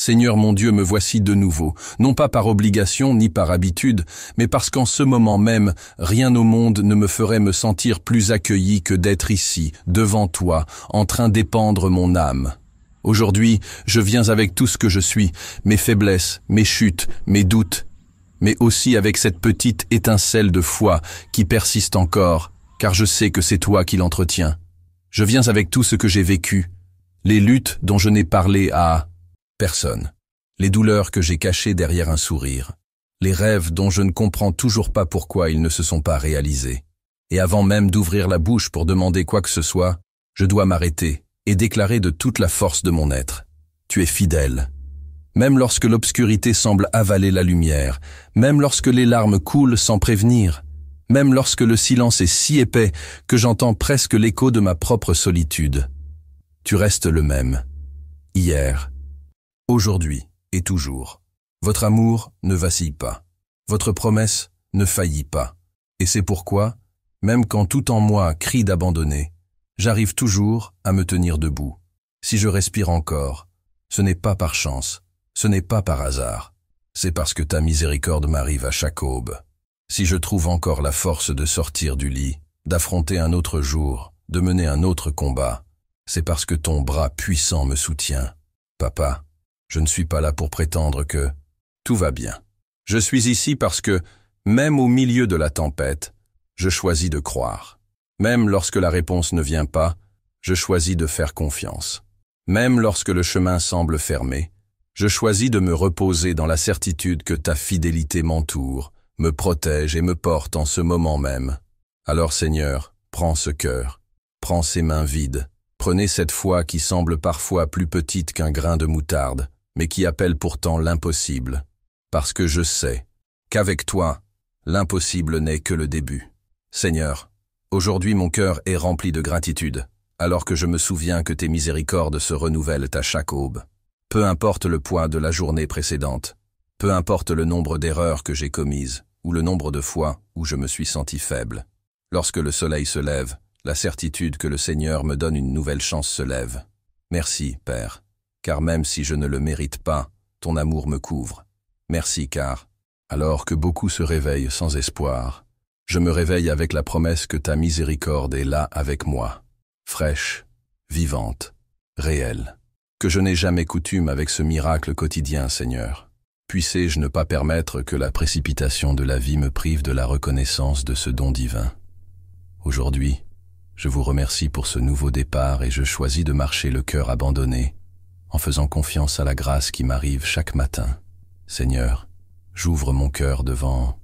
Seigneur mon Dieu, me voici de nouveau, non pas par obligation ni par habitude, mais parce qu'en ce moment même, rien au monde ne me ferait me sentir plus accueilli que d'être ici, devant toi, en train d'épandre mon âme. Aujourd'hui, je viens avec tout ce que je suis, mes faiblesses, mes chutes, mes doutes, mais aussi avec cette petite étincelle de foi qui persiste encore, car je sais que c'est toi qui l'entretiens. Je viens avec tout ce que j'ai vécu, les luttes dont je n'ai parlé à personne, les douleurs que j'ai cachées derrière un sourire, les rêves dont je ne comprends toujours pas pourquoi ils ne se sont pas réalisés. Et avant même d'ouvrir la bouche pour demander quoi que ce soit, je dois m'arrêter et déclarer de toute la force de mon être: tu es fidèle. Même lorsque l'obscurité semble avaler la lumière, même lorsque les larmes coulent sans prévenir, même lorsque le silence est si épais que j'entends presque l'écho de ma propre solitude. Tu restes le même, hier, aujourd'hui et toujours. Votre amour ne vacille pas, votre promesse ne faillit pas. Et c'est pourquoi, même quand tout en moi crie d'abandonner, j'arrive toujours à me tenir debout. Si je respire encore, ce n'est pas par chance, ce n'est pas par hasard, c'est parce que ta miséricorde m'arrive à chaque aube. Si je trouve encore la force de sortir du lit, d'affronter un autre jour, de mener un autre combat, c'est parce que ton bras puissant me soutient. Papa, je ne suis pas là pour prétendre que tout va bien. Je suis ici parce que, même au milieu de la tempête, je choisis de croire. Même lorsque la réponse ne vient pas, je choisis de faire confiance. Même lorsque le chemin semble fermé, je choisis de me reposer dans la certitude que ta fidélité m'entoure, me protège et me porte en ce moment même. Alors Seigneur, prends ce cœur, prends ces mains vides, prenez cette foi qui semble parfois plus petite qu'un grain de moutarde, mais qui appelle pourtant l'impossible, parce que je sais qu'avec toi, l'impossible n'est que le début. Seigneur, aujourd'hui mon cœur est rempli de gratitude, alors que je me souviens que tes miséricordes se renouvellent à chaque aube. Peu importe le poids de la journée précédente, peu importe le nombre d'erreurs que j'ai commises, ou le nombre de fois où je me suis senti faible. Lorsque le soleil se lève, la certitude que le Seigneur me donne une nouvelle chance se lève. Merci, Père, car même si je ne le mérite pas, ton amour me couvre. Merci car, alors que beaucoup se réveillent sans espoir, je me réveille avec la promesse que ta miséricorde est là avec moi, fraîche, vivante, réelle. Que je n'ai jamais coutume avec ce miracle quotidien, Seigneur. Puissé-je ne pas permettre que la précipitation de la vie me prive de la reconnaissance de ce don divin. Aujourd'hui, je vous remercie pour ce nouveau départ et je choisis de marcher le cœur abandonné, en faisant confiance à la grâce qui m'arrive chaque matin. Seigneur, j'ouvre mon cœur devant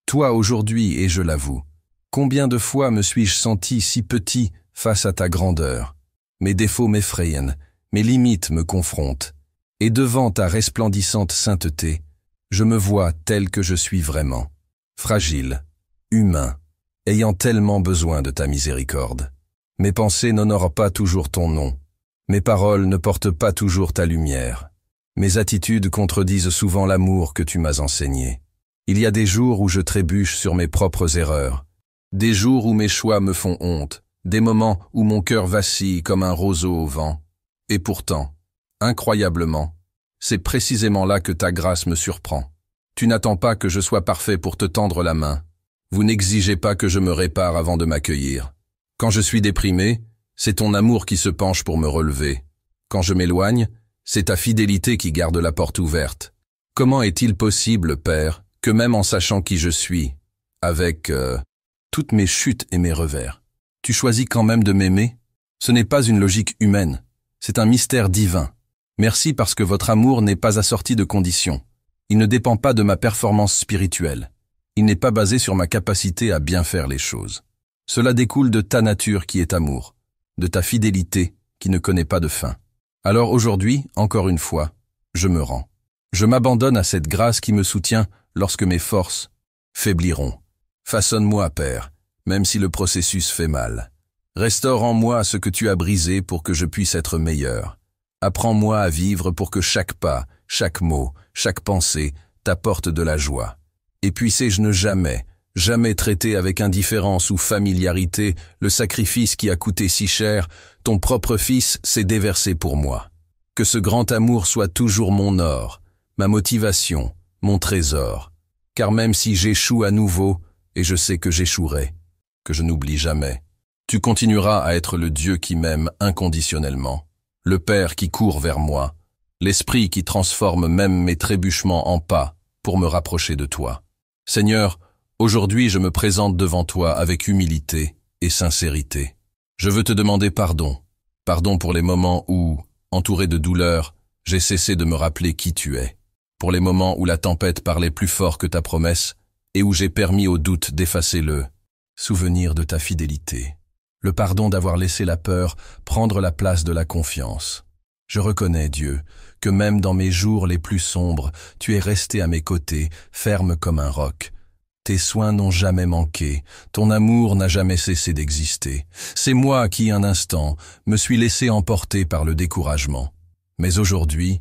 toi aujourd'hui et je l'avoue. Combien de fois me suis-je senti si petit face à ta grandeur? Mes défauts m'effrayent, mes limites me confrontent, et devant ta resplendissante sainteté, je me vois tel que je suis vraiment, fragile, humain, ayant tellement besoin de ta miséricorde. Mes pensées n'honorent pas toujours ton nom, mes paroles ne portent pas toujours ta lumière, mes attitudes contredisent souvent l'amour que tu m'as enseigné. Il y a des jours où je trébuche sur mes propres erreurs, des jours où mes choix me font honte, des moments où mon cœur vacille comme un roseau au vent. Et pourtant, incroyablement, c'est précisément là que ta grâce me surprend. Tu n'attends pas que je sois parfait pour te tendre la main. Vous n'exigez pas que je me répare avant de m'accueillir. Quand je suis déprimé, c'est ton amour qui se penche pour me relever. Quand je m'éloigne, c'est ta fidélité qui garde la porte ouverte. Comment est-il possible, Père, que même en sachant qui je suis, avec toutes mes chutes et mes revers, tu choisis quand même de m'aimer? Ce n'est pas une logique humaine. C'est un mystère divin. Merci parce que votre amour n'est pas assorti de conditions. Il ne dépend pas de ma performance spirituelle. Il n'est pas basé sur ma capacité à bien faire les choses. Cela découle de ta nature qui est amour, de ta fidélité qui ne connaît pas de fin. Alors aujourd'hui, encore une fois, je me rends. Je m'abandonne à cette grâce qui me soutient lorsque mes forces faibliront. Façonne-moi, Père, même si le processus fait mal. Restaure en moi ce que tu as brisé pour que je puisse être meilleur. Apprends-moi à vivre pour que chaque pas, chaque mot, chaque pensée t'apporte de la joie. Et puissé-je ne jamais, jamais traiter avec indifférence ou familiarité le sacrifice qui a coûté si cher, ton propre Fils s'est déversé pour moi. Que ce grand amour soit toujours mon or, ma motivation, mon trésor. Car même si j'échoue à nouveau, et je sais que j'échouerai, que je n'oublie jamais, tu continueras à être le Dieu qui m'aime inconditionnellement, le Père qui court vers moi, l'Esprit qui transforme même mes trébuchements en pas pour me rapprocher de toi. Seigneur, aujourd'hui je me présente devant toi avec humilité et sincérité. Je veux te demander pardon, pardon pour les moments où, entouré de douleur, j'ai cessé de me rappeler qui tu es, pour les moments où la tempête parlait plus fort que ta promesse et où j'ai permis au doute d'effacer le souvenir de ta fidélité, le pardon d'avoir laissé la peur prendre la place de la confiance. Je reconnais, Dieu, que même dans mes jours les plus sombres, tu es resté à mes côtés, ferme comme un roc. Tes soins n'ont jamais manqué, ton amour n'a jamais cessé d'exister. C'est moi qui, un instant, me suis laissé emporter par le découragement. Mais aujourd'hui,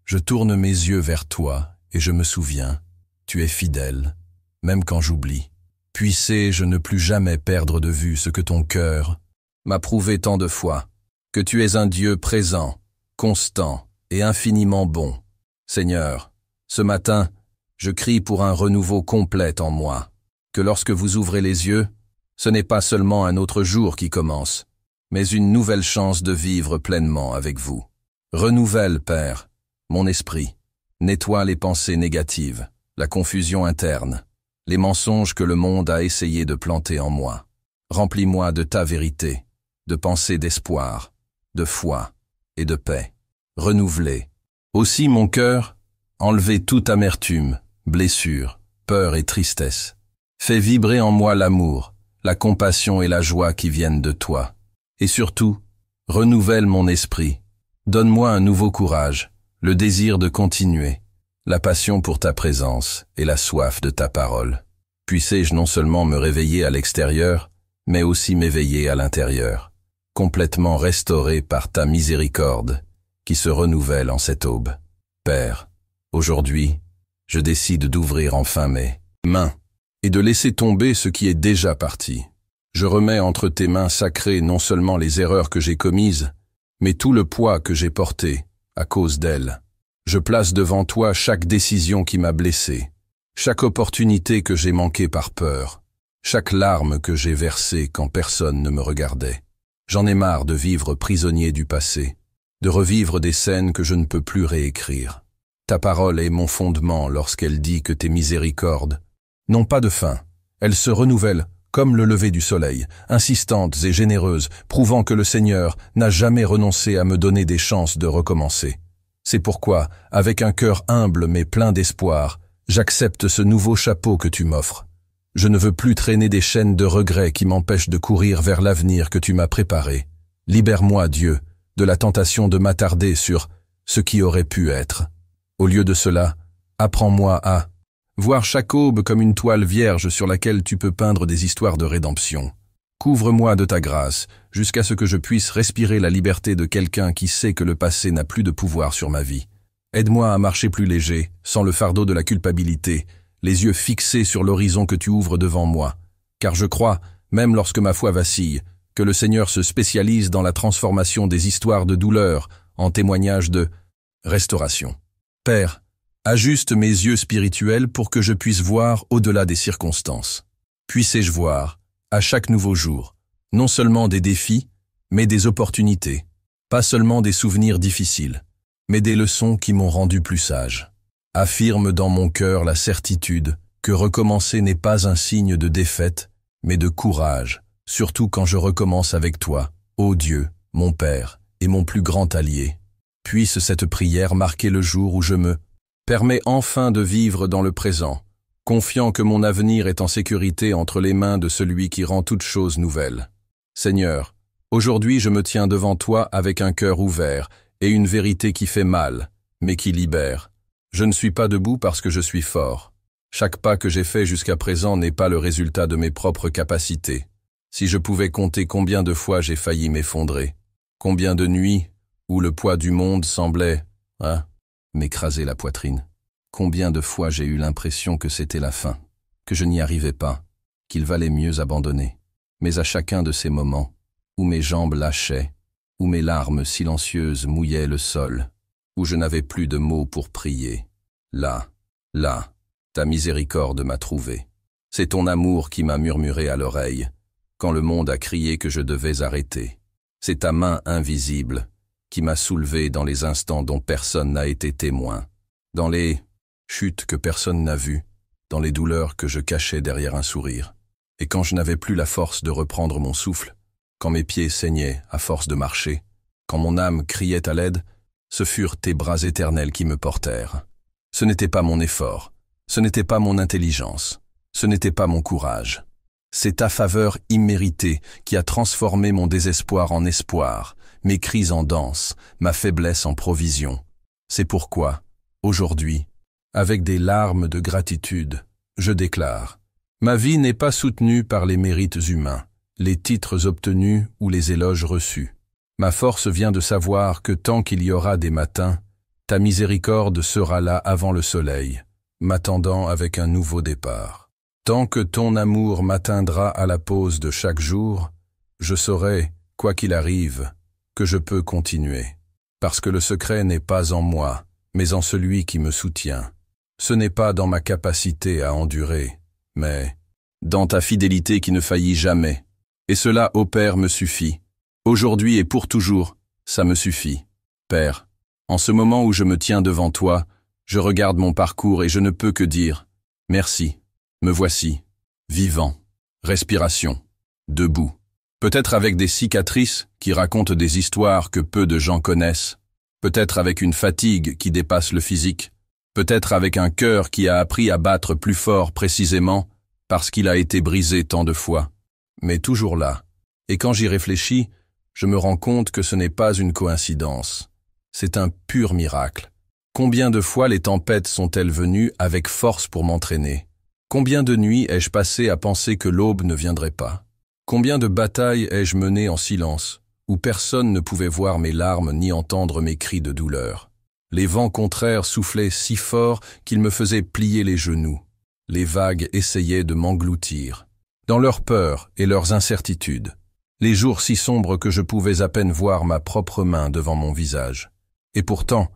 je tourne mes yeux vers toi et je me souviens, tu es fidèle, même quand j'oublie. Puissé-je ne plus jamais perdre de vue ce que ton cœur m'a prouvé tant de fois, que tu es un Dieu présent, constant et infiniment bon. Seigneur, ce matin, je crie pour un renouveau complet en moi, que lorsque vous ouvrez les yeux, ce n'est pas seulement un autre jour qui commence, mais une nouvelle chance de vivre pleinement avec vous. Renouvelle, Père, mon esprit, nettoie les pensées négatives, la confusion interne, les mensonges que le monde a essayé de planter en moi. Remplis-moi de ta vérité, de pensées d'espoir, de foi et de paix. Renouvelez. Aussi mon cœur, enlevez toute amertume, blessure, peur et tristesse. Fais vibrer en moi l'amour, la compassion et la joie qui viennent de toi. Et surtout, renouvelle mon esprit. Donne-moi un nouveau courage, le désir de continuer, la passion pour ta présence et la soif de ta parole. Puissé-je non seulement me réveiller à l'extérieur, mais aussi m'éveiller à l'intérieur, complètement restauré par ta miséricorde, qui se renouvelle en cette aube. Père, aujourd'hui, je décide d'ouvrir enfin mes mains et de laisser tomber ce qui est déjà parti. Je remets entre tes mains sacrées non seulement les erreurs que j'ai commises, mais tout le poids que j'ai porté à cause d'elles. Je place devant toi chaque décision qui m'a blessé, chaque opportunité que j'ai manquée par peur, chaque larme que j'ai versée quand personne ne me regardait. J'en ai marre de vivre prisonnier du passé, de revivre des scènes que je ne peux plus réécrire. Ta parole est mon fondement lorsqu'elle dit que tes miséricordes n'ont pas de fin. Elles se renouvellent comme le lever du soleil, insistantes et généreuses, prouvant que le Seigneur n'a jamais renoncé à me donner des chances de recommencer. C'est pourquoi, avec un cœur humble mais plein d'espoir, j'accepte ce nouveau chapeau que tu m'offres. Je ne veux plus traîner des chaînes de regrets qui m'empêchent de courir vers l'avenir que tu m'as préparé. Libère-moi, Dieu, de la tentation de m'attarder sur ce qui aurait pu être. Au lieu de cela, apprends-moi à voir chaque aube comme une toile vierge sur laquelle tu peux peindre des histoires de rédemption. Couvre-moi de ta grâce, jusqu'à ce que je puisse respirer la liberté de quelqu'un qui sait que le passé n'a plus de pouvoir sur ma vie. Aide-moi à marcher plus léger, sans le fardeau de la culpabilité, les yeux fixés sur l'horizon que tu ouvres devant moi. Car je crois, même lorsque ma foi vacille, que le Seigneur se spécialise dans la transformation des histoires de douleur en témoignages de restauration. Père, ajuste mes yeux spirituels pour que je puisse voir au-delà des circonstances. Puissé-je voir, à chaque nouveau jour, non seulement des défis, mais des opportunités, pas seulement des souvenirs difficiles, mais des leçons qui m'ont rendu plus sage. Affirme dans mon cœur la certitude que recommencer n'est pas un signe de défaite, mais de courage, surtout quand je recommence avec toi, ô Dieu, mon Père et mon plus grand allié. Puisse cette prière marquer le jour où je me permets enfin de vivre dans le présent, confiant que mon avenir est en sécurité entre les mains de celui qui rend toutes choses nouvelles. Seigneur, aujourd'hui je me tiens devant toi avec un cœur ouvert et une vérité qui fait mal, mais qui libère. Je ne suis pas debout parce que je suis fort. Chaque pas que j'ai fait jusqu'à présent n'est pas le résultat de mes propres capacités. Si je pouvais compter combien de fois j'ai failli m'effondrer, combien de nuits où le poids du monde semblait, m'écraser la poitrine. Combien de fois j'ai eu l'impression que c'était la fin, que je n'y arrivais pas, qu'il valait mieux abandonner. Mais à chacun de ces moments, où mes jambes lâchaient, où mes larmes silencieuses mouillaient le sol, où je n'avais plus de mots pour prier. Là, ta miséricorde m'a trouvé. C'est ton amour qui m'a murmuré à l'oreille, quand le monde a crié que je devais arrêter. C'est ta main invisible qui m'a soulevé dans les instants dont personne n'a été témoin, dans les chutes que personne n'a vues, dans les douleurs que je cachais derrière un sourire. Et quand je n'avais plus la force de reprendre mon souffle, quand mes pieds saignaient à force de marcher, quand mon âme criait à l'aide, ce furent tes bras éternels qui me portèrent. Ce n'était pas mon effort, ce n'était pas mon intelligence, ce n'était pas mon courage. C'est ta faveur imméritée qui a transformé mon désespoir en espoir, mes cris en danse, ma faiblesse en provision. C'est pourquoi, aujourd'hui, avec des larmes de gratitude, je déclare: ma vie n'est pas soutenue par les mérites humains, les titres obtenus ou les éloges reçus. Ma force vient de savoir que tant qu'il y aura des matins, ta miséricorde sera là avant le soleil, m'attendant avec un nouveau départ. Tant que ton amour m'atteindra à la pause de chaque jour, je saurai, quoi qu'il arrive, que je peux continuer. Parce que le secret n'est pas en moi, mais en celui qui me soutient. Ce n'est pas dans ma capacité à endurer, mais dans ta fidélité qui ne faillit jamais. Et cela, ô Père, me suffit. Aujourd'hui et pour toujours, ça me suffit. Père, en ce moment où je me tiens devant toi, je regarde mon parcours et je ne peux que dire merci. Me voici, vivant, respiration, debout. Peut-être avec des cicatrices qui racontent des histoires que peu de gens connaissent. Peut-être avec une fatigue qui dépasse le physique. Peut-être avec un cœur qui a appris à battre plus fort précisément parce qu'il a été brisé tant de fois. Mais toujours là. Et quand j'y réfléchis, je me rends compte que ce n'est pas une coïncidence. C'est un pur miracle. Combien de fois les tempêtes sont-elles venues avec force pour m'entraîner? Combien de nuits ai-je passé à penser que l'aube ne viendrait pas? Combien de batailles ai-je menées en silence, où personne ne pouvait voir mes larmes ni entendre mes cris de douleur? Les vents contraires soufflaient si fort qu'ils me faisaient plier les genoux. Les vagues essayaient de m'engloutir, dans leur peur et leurs incertitudes. Les jours si sombres que je pouvais à peine voir ma propre main devant mon visage. Et pourtant,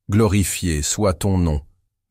glorifié soit ton nom,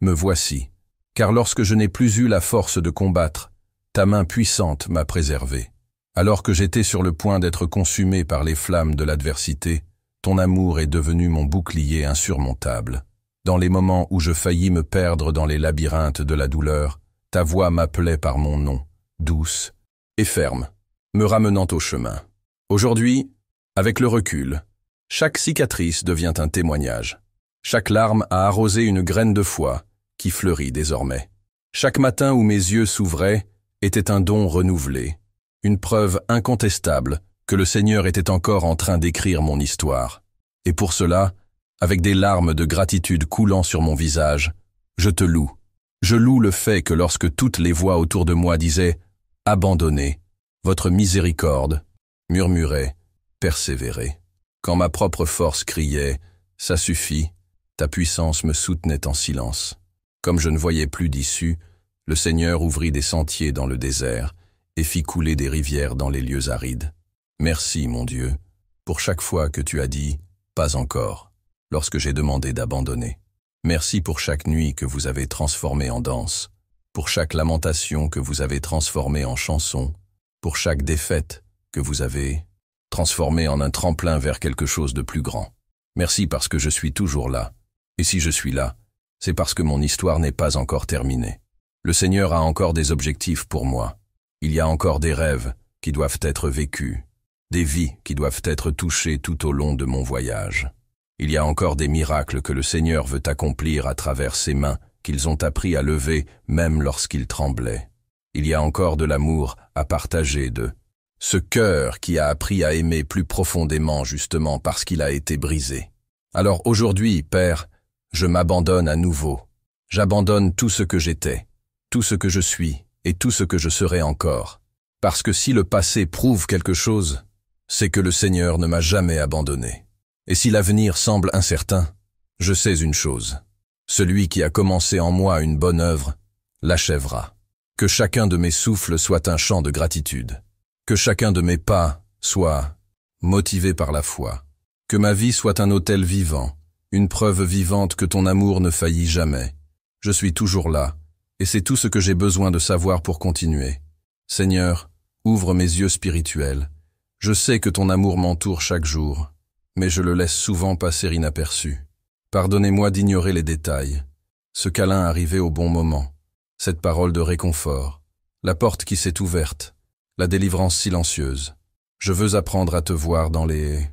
me voici. Car lorsque je n'ai plus eu la force de combattre, ta main puissante m'a préservé. Alors que j'étais sur le point d'être consumé par les flammes de l'adversité, ton amour est devenu mon bouclier insurmontable. Dans les moments où je faillis me perdre dans les labyrinthes de la douleur, ta voix m'appelait par mon nom, douce et ferme, me ramenant au chemin. Aujourd'hui, avec le recul, chaque cicatrice devient un témoignage. Chaque larme a arrosé une graine de foi qui fleurit désormais. Chaque matin où mes yeux s'ouvraient était un don renouvelé, une preuve incontestable que le Seigneur était encore en train d'écrire mon histoire. Et pour cela, avec des larmes de gratitude coulant sur mon visage, je te loue. Je loue le fait que lorsque toutes les voix autour de moi disaient « Abandonnez », votre miséricorde murmurait « Persévérez ». Quand ma propre force criait « Ça suffit », ta puissance me soutenait en silence. Comme je ne voyais plus d'issue, le Seigneur ouvrit des sentiers dans le désert et fit couler des rivières dans les lieux arides. Merci, mon Dieu, pour chaque fois que tu as dit « Pas encore », lorsque j'ai demandé d'abandonner. Merci pour chaque nuit que vous avez transformée en danse, pour chaque lamentation que vous avez transformée en chanson, pour chaque défaite que vous avez transformée en un tremplin vers quelque chose de plus grand. Merci parce que je suis toujours là. Et si je suis là, c'est parce que mon histoire n'est pas encore terminée. Le Seigneur a encore des objectifs pour moi. Il y a encore des rêves qui doivent être vécus, des vies qui doivent être touchées tout au long de mon voyage. Il y a encore des miracles que le Seigneur veut accomplir à travers ses mains qu'ils ont appris à lever même lorsqu'ils tremblaient. Il y a encore de l'amour à partager, de ce cœur qui a appris à aimer plus profondément justement parce qu'il a été brisé. Alors aujourd'hui, Père, je m'abandonne à nouveau. J'abandonne tout ce que j'étais, tout ce que je suis et tout ce que je serai encore. Parce que si le passé prouve quelque chose, c'est que le Seigneur ne m'a jamais abandonné. Et si l'avenir semble incertain, je sais une chose. Celui qui a commencé en moi une bonne œuvre l'achèvera. Que chacun de mes souffles soit un chant de gratitude. Que chacun de mes pas soit motivé par la foi. Que ma vie soit un autel vivant, une preuve vivante que ton amour ne faillit jamais. Je suis toujours là, et c'est tout ce que j'ai besoin de savoir pour continuer. Seigneur, ouvre mes yeux spirituels. Je sais que ton amour m'entoure chaque jour, mais je le laisse souvent passer inaperçu. Pardonnez-moi d'ignorer les détails. Ce câlin arrivé au bon moment, cette parole de réconfort, la porte qui s'est ouverte, la délivrance silencieuse. Je veux apprendre à te voir dans les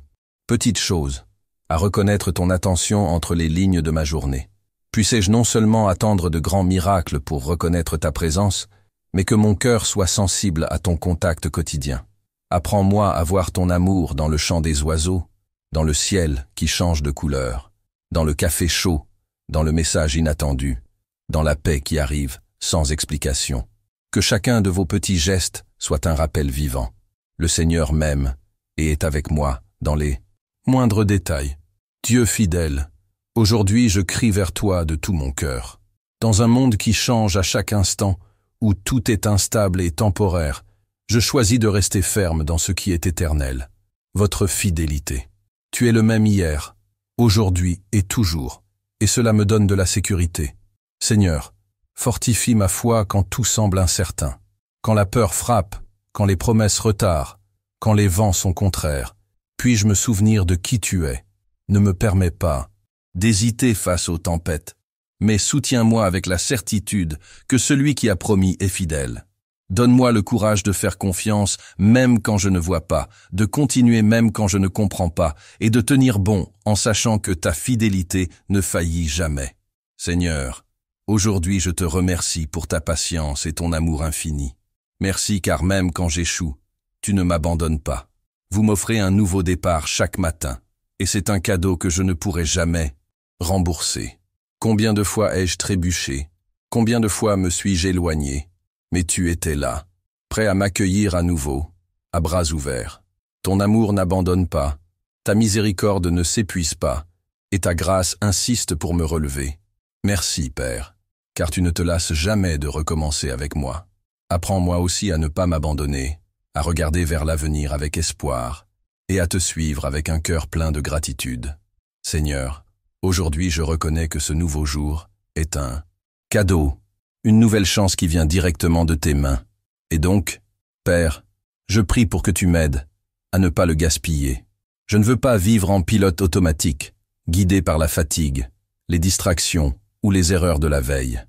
petites choses, à reconnaître ton attention entre les lignes de ma journée. Puissé-je non seulement attendre de grands miracles pour reconnaître ta présence, mais que mon cœur soit sensible à ton contact quotidien. Apprends-moi à voir ton amour dans le chant des oiseaux, dans le ciel qui change de couleur, dans le café chaud, dans le message inattendu, dans la paix qui arrive sans explication. Que chacun de vos petits gestes soit un rappel vivant. Le Seigneur m'aime et est avec moi dans les moindres détails. Dieu fidèle, aujourd'hui je crie vers toi de tout mon cœur. Dans un monde qui change à chaque instant, où tout est instable et temporaire, je choisis de rester ferme dans ce qui est éternel. Votre fidélité. Tu es le même hier, aujourd'hui et toujours, et cela me donne de la sécurité. Seigneur, fortifie ma foi quand tout semble incertain, quand la peur frappe, quand les promesses retardent, quand les vents sont contraires. Puis-je me souvenir de qui tu es. Ne me permets pas d'hésiter face aux tempêtes, mais soutiens-moi avec la certitude que celui qui a promis est fidèle. Donne-moi le courage de faire confiance même quand je ne vois pas, de continuer même quand je ne comprends pas, et de tenir bon en sachant que ta fidélité ne faillit jamais. Seigneur, aujourd'hui je te remercie pour ta patience et ton amour infini. Merci car même quand j'échoue, tu ne m'abandonnes pas. Vous m'offrez un nouveau départ chaque matin, et c'est un cadeau que je ne pourrai jamais rembourser. Combien de fois ai-je trébuché? Combien de fois me suis-je éloigné? Mais tu étais là, prêt à m'accueillir à nouveau, à bras ouverts. Ton amour n'abandonne pas, ta miséricorde ne s'épuise pas, et ta grâce insiste pour me relever. Merci, Père, car tu ne te lasses jamais de recommencer avec moi. Apprends-moi aussi à ne pas m'abandonner, à regarder vers l'avenir avec espoir, et à te suivre avec un cœur plein de gratitude. Seigneur, aujourd'hui je reconnais que ce nouveau jour est un cadeau, une nouvelle chance qui vient directement de tes mains. Et donc, Père, je prie pour que tu m'aides à ne pas le gaspiller. Je ne veux pas vivre en pilote automatique, guidé par la fatigue, les distractions ou les erreurs de la veille.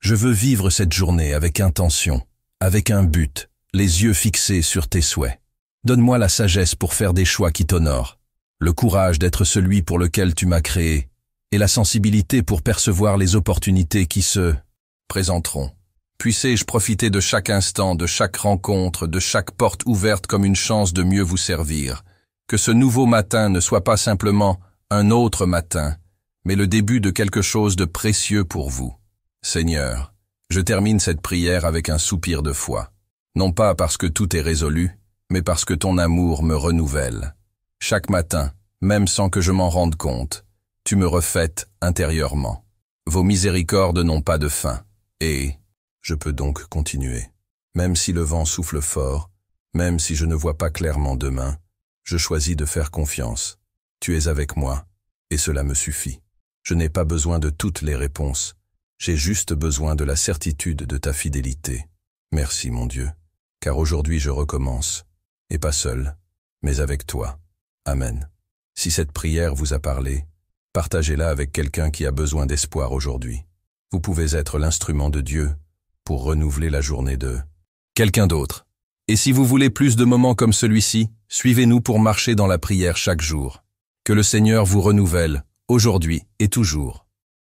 Je veux vivre cette journée avec intention, avec un but, les yeux fixés sur tes souhaits. Donne-moi la sagesse pour faire des choix qui t'honorent, le courage d'être celui pour lequel tu m'as créé, et la sensibilité pour percevoir les opportunités qui se présenteront. Puissé-je profiter de chaque instant, de chaque rencontre, de chaque porte ouverte comme une chance de mieux vous servir. Que ce nouveau matin ne soit pas simplement un autre matin, mais le début de quelque chose de précieux pour vous. Seigneur, je termine cette prière avec un soupir de foi. Non pas parce que tout est résolu, mais parce que ton amour me renouvelle. Chaque matin, même sans que je m'en rende compte, tu me refaites intérieurement. Vos miséricordes n'ont pas de fin. Et je peux donc continuer. Même si le vent souffle fort, même si je ne vois pas clairement demain, je choisis de faire confiance. Tu es avec moi, et cela me suffit. Je n'ai pas besoin de toutes les réponses. J'ai juste besoin de la certitude de ta fidélité. Merci mon Dieu, car aujourd'hui je recommence, et pas seul, mais avec toi. Amen. Si cette prière vous a parlé, partagez-la avec quelqu'un qui a besoin d'espoir aujourd'hui. Vous pouvez être l'instrument de Dieu pour renouveler la journée de quelqu'un d'autre. Et si vous voulez plus de moments comme celui-ci, suivez-nous pour marcher dans la prière chaque jour. Que le Seigneur vous renouvelle, aujourd'hui et toujours.